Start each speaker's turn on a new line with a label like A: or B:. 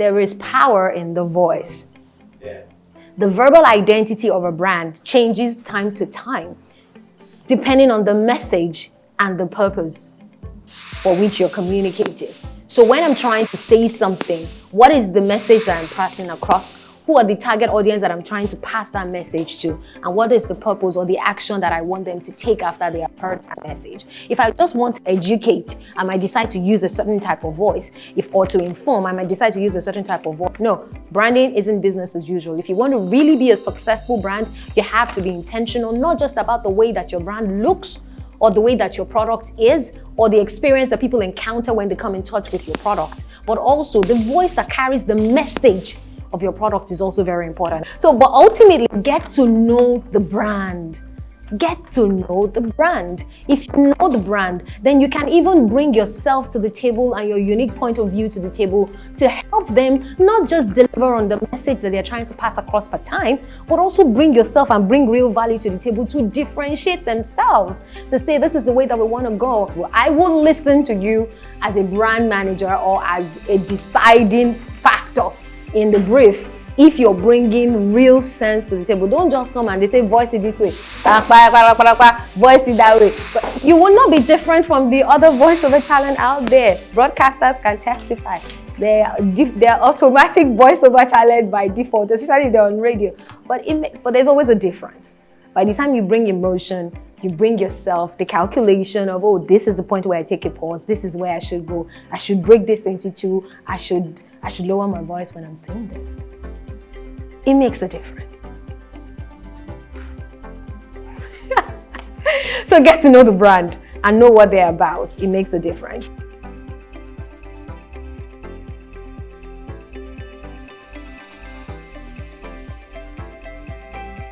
A: there is power in the voice.
B: Yeah.
A: The verbal identity of a brand changes time to time, depending on the message and the purpose for which you're communicating. So when I'm trying to say something, what is the message that I'm passing across? Who are the target audience that I'm trying to pass that message to? And what is the purpose or the action that I want them to take after they have heard that message? If I just want to educate, I might decide to use a certain type of voice. Or to inform, I might decide to use a certain type of voice. No, branding isn't business as usual. If you want to really be a successful brand, you have to be intentional, not just about the way that your brand looks, or the way that your product is, or the experience that people encounter when they come in touch with your product, but also the voice that carries the message of your product is also very important. So, but ultimately, get to know the brand. Get to know the brand. If you know the brand, then you can even bring yourself to the table and your unique point of view to the table to help them not just deliver on the message that they're trying to pass across per time, but also bring yourself and bring real value to the table to differentiate themselves, to say this is the way that we want to go. I will listen to you as a brand manager or as a deciding factor in the brief if you're bringing real sense to the table. Don't just come and they say voice it this way, voice it that way. But you will not be different from the other voiceover talent out there. Broadcasters can testify. They're automatic voiceover talent by default, especially if they're on radio. But there's always a difference. By the time you bring emotion, you bring yourself, the calculation of, oh, this is the point where I take a pause, this is where I should go, I should break this into two, I should lower my voice when I'm saying this. It makes a difference. So get to know the brand and know what they're about. It makes a difference.